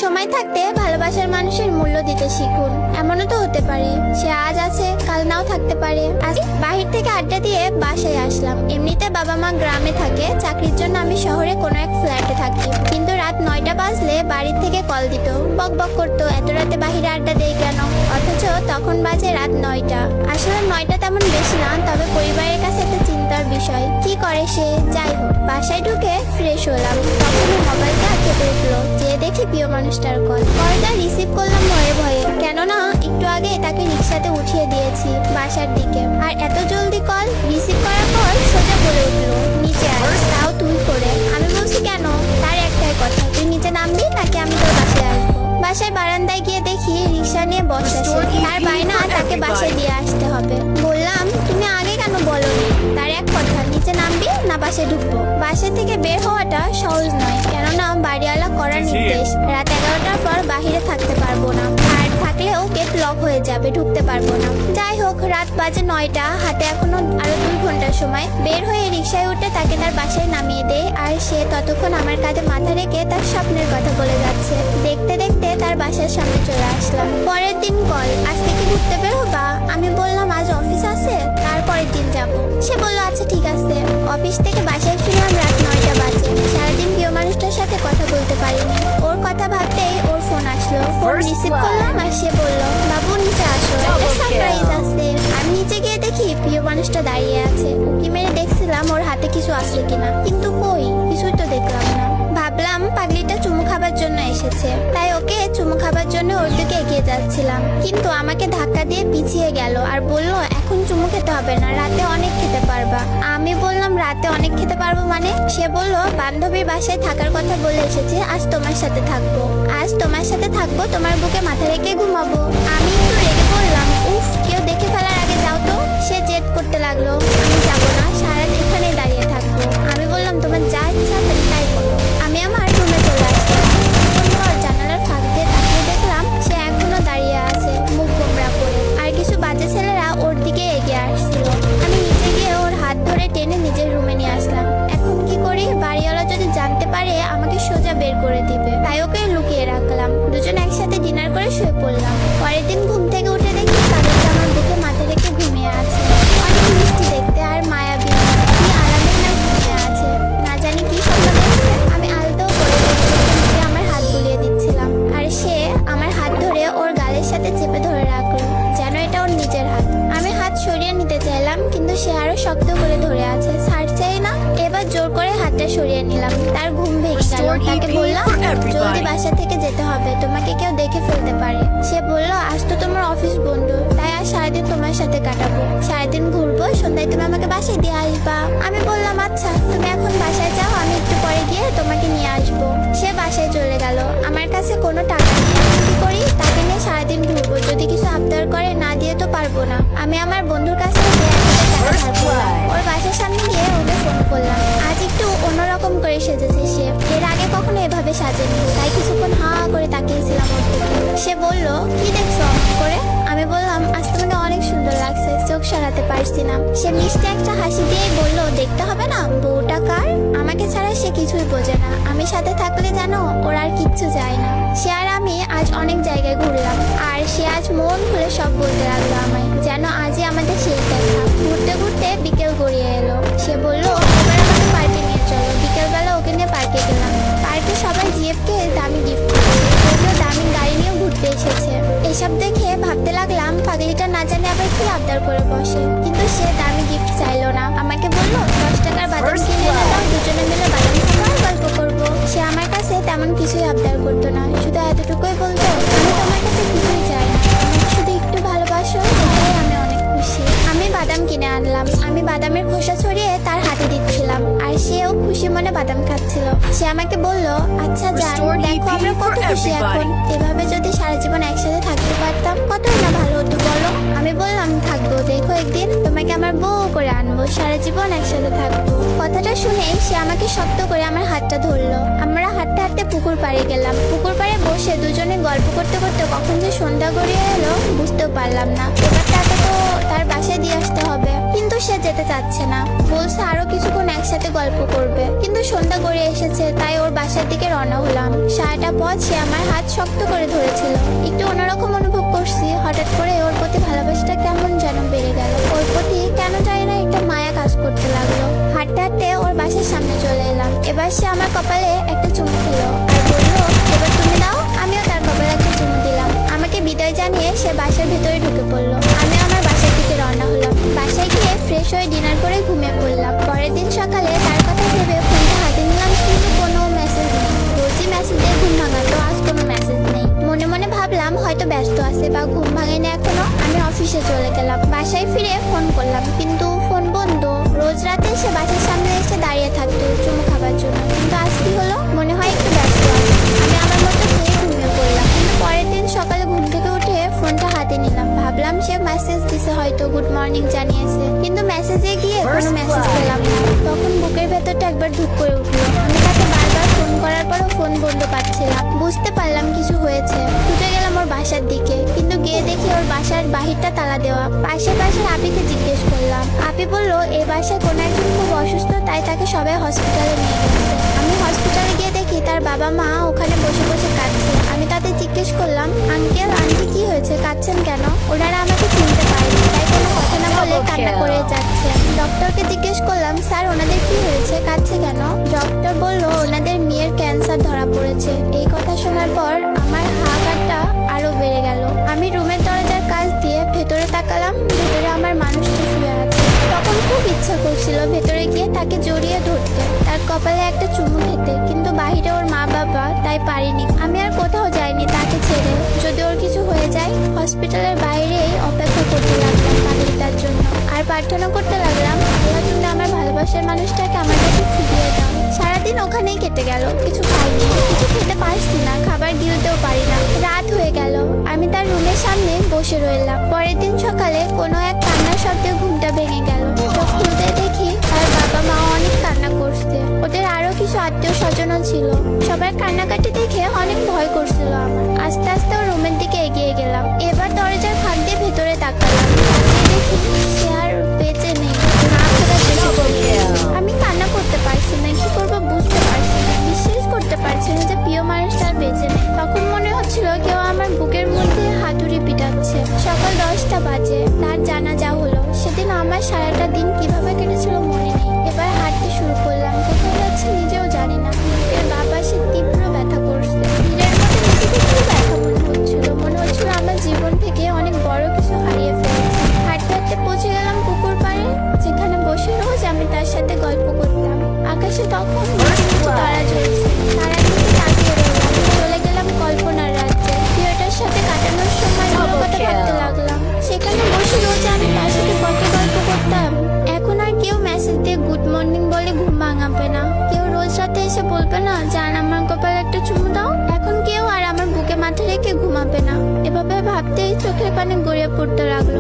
সময় থাকতে ভালোবাসার মানুষের মূল্য দিতে শিখুন। এমনও তো হতে পারে সে আজ আছে কাল নাও থাকতে পারে। আজ বাহির থেকে আড্ডা দিয়ে বাসায় আসলাম। এমনিতে বাবা মা গ্রামে থাকে, চাকরির জন্য আমি শহরে কোনো এক ফ্ল্যাটে থাকি। কিন্তু রাত 9টা বাজলে বাড়ির থেকে কল দিত, বক বক করতো এত রাতে বাহিরে আড্ডা দেই কেন। অথচ তখন বাজে রাত 9টা। আসলে 9টা তেমন বেশি না, তবে পরিবারের কাছে একটা চিন্তার বিষয়। কি করে সে? যাই হোক, বাসায় ঢুকে ফ্রেশ হলাম, তখন মোবাইলটা কেঁপে উঠলো। যে দেখি প্রিয় মানুষটার কলটা রিসিভ করলাম ভয়ে ভয়ে, কেননা একটু আগে তাকে রিক্সাতে উঠিয়ে দিয়েছি বাসার দিকে। আর এত জলদি কল রিসিভ করার পর সোজা বলে উঠলো, নিচে আয়, তাও তুই করে। আমি বলছি কেন? তার একটাই কথা, তুই নিচে নামবি নাকি আমি তোর বাসায় আসবো। বাসায় বারান্দায় গিয়ে দেখি রিক্সা নিয়ে বসে আছে। তার বায়না তাকে বাসায় দিয়ে আসতে হবে। বললাম তুমি আগে কেন বলোনি? তার এক কথা, নিচে নামবি না বাসায় ঢুকবো। বাসা থেকে বের হওয়াটা সহজ নয়, কেননা বাড়িওয়ালা করার নির্দেশ রাত 11টার পর বাহিরে থাকতে পারবো না, আর থাকলেও গেট লক হয়ে যাবে, ঢুকতে পারবো না। যাই হোক, রাত বাজে 9টা, হাতে এখনো আরো 2 ঘন্টার সময়। বের হয়ে রিক্সায় উঠে তাকে তার বাসায় নামিয়ে দেয়, আর সে ততক্ষণ আমার কাঁধে মাথা রেখে তার স্বপ্নের কথা বলে যাচ্ছে। দেখতে দেখতে তার বাসার সামনে চলে আসলাম। পরের দিন কল, আজকে কি ঘুরতে বের হবা? আমি বললাম আজ অফিস আছে, তারপরের দিন যাবো। সে বললো আচ্ছা ঠিক আছে। অফিস থেকে বাসায় ফিরলাম রাত 9টা বাজে। সারাদিন প্রিয় মানুষটার সাথে কথা বলতে পারিনি। ওর কথা ভাবতেই ওর ফোন আসলো। ফোন রিসিভ করলাম আর সে বললো বাবু নিচে আসো, একটা সারপ্রাইজ আছে। আমি নিচে গিয়ে দেখি প্রিয় মানুষটা দাঁড়িয়ে আছে। উঁকি মেরে দেখছিলাম ওর হাতে কিছু আছে কিনা, কিন্তু কই, কিছুই তো দেখলাম না। ভাবলাম পাগলিটা চুমু খাবার জন্য এসেছে, তাই ওকে চুমু খাবার জন্য ওর দিকে এগিয়ে যাচ্ছিলাম। কিন্তু আমাকে ধাক্কা দিয়ে পিছিয়ে গেল আর বলল এখন চুমু খেতে হবে না, রাতে অনেক খেতে পারবা। আমি বললাম রাতে অনেক খেতে পারবো মানে? সে বলল বান্ধবীর বাসায় থাকার কথা বলে এসেছে, আজ তোমার সাথে থাকবো। আজ তোমার সাথে থাকবো, তোমার বুকে মাথা রেখে ঘুমাবো। আমি একটু রেগে বললাম উফ, কেউ দেখে ফেলার আগে যাও তো। সে জেদ করতে লাগলো, আমি যাবো না, সারা এখানে দাঁড়িয়ে থাকবো। আমি বললাম তোমার যা ইচ্ছা তাই করো। আমি আমার রুমে চলে আসলাম। কিছুক্ষণ পর জানালার ফাঁক দিয়ে তাকিয়ে দেখলাম সে এখনো দাঁড়িয়ে আছে, মুখ গোমড়া করে, আর কিছু বাজে ছেলেরা ওর দিকে এগিয়ে আসছিল। আমি নিচে গিয়ে ওর হাত ধরে টেনে নিজের রুমে নিয়ে আসলাম। এখন কি করি? বাড়িওয়ালা যদি জানতে পারে আমাকে সোজা বের করে দিবে, তাই ওকে লুকিয়ে রাখলাম। দুজন একসাথে ডিনার করে শুয়ে পড়লাম। পরের দিন ঘুম থেকে উঠে দেখি পাগলটা আমার বুকে মাথা রেখে ঘুমিয়ে আছে। অনেক মিষ্টি দেখতে আর মায়াবী, কি আরামে না ঘুমিয়ে আছে। না জানি কি স্বপ্ন দেখছে। আমি আলতো করে আমার হাত বুলিয়ে দিচ্ছিলাম, আর সে আমার হাত ধরে ওর গালের সাথে চেপে ধরে রাখলো, যেন এটা ওর নিজের হাত। আমি হাত সরিয়ে নিতে চাইলাম, কিন্তু সে আরো শক্ত করে ধরে আছে, ছাড়ছেই না। এবার জোর করে হাতটা সরিয়ে নিলাম। তার ঘুম ভেঙে গেল। তাকে বললাম জলদি বাসা থেকে যেতে হবে, তোমাকে কেউ দেখে ফেলতে পারে। সে বলল আজ তো তোমার অফিস বন্ধ, তাই আজ সারাদিন তোমার সাথে কাটাবো, সারাদিন ঘুরবো, সন্ধ্যায় তুমি আমাকে বাসায় দিয়ে আসবা। আমি বললাম আচ্ছা, তুমি এখন বাসায় যাও, আমি একটু পরে গিয়ে তোমাকে নিয়ে আসবো। সে বাসায় চলে গেল। আমার কাছে কোনো টাকা নেই, আমি কি করি? তাকে নিয়ে সারাদিন ঘুরবো, যদি কিছু আবদার করে না দিয়ে তো পারবো না। আমি আমার বন্ধুর কাছে গিয়ে 1,000 টাকা ধার করলাম। ওর বাসার সামনে গিয়ে ওকে ফোন করলাম। আজ একটু অন্যরকম করে সেজেছে সে, এর আগে কখনো এভাবে সাজেনি, তাই কিছুক্ষণ হা করে তাকিয়েছিলাম ওর দিকে। সে বলল কি দেখছো অমন করে? আমি বললাম আজ তোমাকে অনেক সুন্দর লাগছে, চোখ সরাতে পারছি না। সে মিষ্টি একটা হাসি দিয়ে বলল দেখতে হবে না, বউটা কার? আমাকে ছাড়া সে কিছুই বোঝে না। আমি সাথে থাকলে জানো ওর আর কিচ্ছু চায় না। সে আর আমি আজ অনেক জায়গায় ঘুরলাম, আর সে আজ মন খুলে সব বলতে লাগলো আমায়, যেন আজই আমাদের শেষ দেখা। ঘুরতে ঘুরতে বিকেল গড়িয়ে এলো। সে বলল এবার আমাকে পার্কে নিয়ে চলো। বিকেলবেলা ওকে নিয়ে পার্কে গেলাম। পার্কে সবাই জিএফকে দামি গিফট করছে, কেউ দামি গাড়ি নিয়ে ঘুরতে এসেছে। এসব দেখে ভাবতে লাগলাম পাগলিটা না জানে আবার কি আবদার করে বসে। কিন্তু সে দামি গিফট চাইলো না, আমাকে বললো 10 টাকার বাদাম কিনে এনে দাও, দুজনে মিলে বাদাম খাবো আর গল্প করবো। সে আমার কাছে তেমন কিছুই আবদার করতো না, শুধু এতটুকুই বলতো আমি তোমার কাছে কিছুই চাই না, আমাকে শুধু একটু ভালোবাসো, এটাই আমি অনেক খুশি। আমি বাদাম কিনে আনলাম। আমি বাদামের খোসা ছড়িয়ে তার হাতে দিচ্ছিলাম, আর সেও খুশি মনে বাদাম খাচ্ছিল। সে আমাকে বলল আচ্ছা জান, দেখো আমরা কত খুশি এখন, এভাবে যদি সারা জীবন একসাথে থাকতে পারতাম কতই না ভালো হতো বলো। আমি বললাম থাকবো, দেখো একদিন তোমাকে আমার বউ করে আনবো, সারা জীবন একসাথে থাকবো। কথাটা শুনে সে আমাকে শক্ত করে আমার হাতটা ধরলো। আমরা হাঁটতে হাঁটতে পুকুর পাড়ে গেলাম। পুকুর পাড়ে বসে বসে দুজনে গল্প করতে করতে কখন যে সন্ধ্যা গড়িয়ে এলো বুঝতেও পারলাম না। এবার তাকে তো তার বাসায় দিয়ে আসতে হবে, কিন্তু সে যেতে চাচ্ছে না। বলছে আরো কিছুক্ষণ একসাথে গল্প করবে, কিন্তু সন্ধ্যা গড়িয়ে এসেছে, তাই ওর বাসার দিকে রওনা হলাম। সারাটা পথ সে আমার হাত শক্ত করে ধরেছিল। একটু অন্যরকম অনুভব করছি, হঠাৎ করে ওর প্রতি ভালোবাসাটা কেমন যেন বেড়ে গেল। ওর প্রতি কেন জানি না একটা মায়া কাজ করতে লাগলো। হাঁটতে হাঁটতে ওর বাসার সামনে চলে এলাম। এবার সে আমার কপালে একটা চুমু খেলো আর বললো, এবার তুমি দাও। আমিও তার কপালে একটা চুমু দিলাম। আমাকে বিদায় জানিয়ে সে বাসার ভেতরে ঢুকে পড়লো। আমি আমার বাসার দিকে রওনা হলাম। বাসায় গিয়ে ফ্রেশ হয়ে ডিনার করে ঘুমিয়ে পড়লাম। পরের দিন সকালে তার কথা ভেবে ফোনটা হাতে নিলাম, কিন্তু কোনো মেসেজ নেই। রোজই মেসেজ দিয়ে ঘুম ভাঙাতো, আজ কোনো মেসেজ নেই। মনে মনে ভাবলাম হয়তো ব্যস্ত আছে বা ঘুম ভাঙেনি এখনো। আমি অফিসে চলে গেলাম। বাসায় ফিরে ফোন করলাম, কিন্তু ফোন বন্ধ। রোজ রাতে সে বাসার সামনে এসে দাঁড়িয়ে থাকতো চুমু খাবার জন্য, কিন্তু আজ কি হলো? মনে হয় একটু ব্যস্ত আছে। আমি আমার মতো খেয়ে ঘুমিয়ে পড়লাম। কিন্তু পরের দিন সকালে ঘুম থেকে উঠে ফোনটা হাতে নিলাম। ভাবলাম সে মেসেজ দিছে, হয়তো গুড মর্নিং জানিয়েছে, কিন্তু মেসেজে গিয়ে কোনো মেসেজ পেলাম না। তখন বুকের ভেতরটা একবার ধুপ করে উঠলো। আমি তাকে বারবার ফোন করার পরও ফোন বন্ধ পাচ্ছিলাম। বুঝতে পারলাম কিছু হয়েছে। ছুটে গেলাম ওর বাসার দিকে, কিন্তু গিয়ে দেখি ওর বাসার বাহিরটা তালা দেওয়া। পাশের আপিকে জিজ্ঞেস করলাম। আপি বললো এই বাসায় কোনো একজন খুব অসুস্থ, তাই তাকে সবাই হসপিটালে নিয়ে গেছে। আমি হসপিটালে গিয়ে দেখি তার বাবা মা ওখানে বসে বসে কাঁদছে। আমি তাদের জিজ্ঞেস করলাম, আঙ্কেল আন্টি কি হয়েছে, কাঁদছেন কেন? ওনারা আমাকে চিনতে পারেনি, তাই কোনো কথা না বলে কান্না করে যাচ্ছে। ডক্টরকে জিজ্ঞেস করলাম, স্যার ওনাদের কি হয়েছে, কাঁদছে কেন? ডক্টর বলল ওনাদের মেয়ের ক্যান্সার ধরা পড়েছে। এই কথা শোনার পর আমার হাহাকারটা আরো বেড়ে গেল। আমি রুমের দরজার কাছ দিয়ে ভেতরে তাকালাম। ভেতরে আমার মানুষটা শুয়ে আছে। তখন খুব ইচ্ছা করছিল ভেতরে গিয়ে তাকে জড়িয়ে ধরতে, তার কপালে একটা চুমু খেতে, কিন্তু বাইরে ওর মা বাবা, তাই পারিনি। আমি আর কোথাও যাইনি তাকে ছেড়ে। যদি ওর কিছু হয়ে যায়, হসপিটালের বাইরেই অপেক্ষা করতে লাগলাম তার জন্য। আর প্রার্থনা করতে লাগলাম, আল্লাহ তুমি আমার ভালোবাসার মানুষটাকে আমার কাছে ফিরিয়ে দাও। সারাদিন ওখানেই কেটে গেল। কিছু খাইনি, কিছু খেতে পারছি না, খাবার গিলতেও পারি না। রাত হয়ে গেল। আমি তার রুমের সামনে বসে রইলাম। পরের দিন সকালে কোনো এক কান্নার শব্দে ঘুমটা ভেঙে গেল। চোখ খুলতে দেখি তার বাবা মা অনেক কান্না করছে। ওদের আরো কিছু আত্মীয় স্বজনও ছিল। সবার কান্নাকাটি দেখে অনেক ভয় করছিল আমার। আস্তে আস্তে ওর রুমের দিকে এগিয়ে গেলাম। এবার দরজার ফাঁক দিয়ে ভেতরে তাকালাম। দেখি সে আর বেঁচে নেই। না ফেরার দেশে চলে গেছে। আমি কান্না করতে পারছি না, কি করবো বুঝতে পারছি না। বিশ্বাস করতে পারছি না যে প্রিয় মানুষটা আর বেঁচে নেই। তখন মনে হচ্ছিল কেউ আমার বুকের মধ্যে হাতুড়ি পিটাচ্ছে। সকাল 10টা বাজে তার জানাজা হলো। সেদিন আমার সারাটা দিন কিভাবে কেটেছিল মনে নেই। এবার হাঁটতে শুরু করলাম। কোথায় যাচ্ছে নিজেও জানি না। বুকের বাঁ পাশে তীব্র ব্যথা করছে। তীরের মধ্যে নিজেকে খুব ব্যথা মনে হচ্ছিল। মনে হচ্ছিল আমার জীবন থেকে অনেক বড় কিছু হারিয়ে ফেলেছি। হাঁটতে হাঁটতে পৌঁছে গেলাম পুকুর পাড়ে, যেখানে বসে রোজ আমি তার সাথে গল্প করতাম। আকাশে তখন তারা জ্বলছে। তারা দিকে তাকিয়ে রইলাম। চলে গেলাম কল্পনার রাজ্যে। প্রিয়টার সাথে কাটানোর সময় কথা ভাবতে লাগলাম। সেখানে বসে রোজ আমি তার সাথে কত গল্প করতাম। এখন আর কেউ মেসেজ দিয়ে গুড মর্নিং বলে ঘুম ভাঙাবে না। কেউ রোজ রাতে এসে বলবে না জান আমার কপালে একটা চুমু দাও। এখন কেউ আর আমার বুকে মাথা রেখে ঘুমাবে না। এভাবে ভাবতেই চোখের পানি গড়িয়ে পড়তে লাগলো।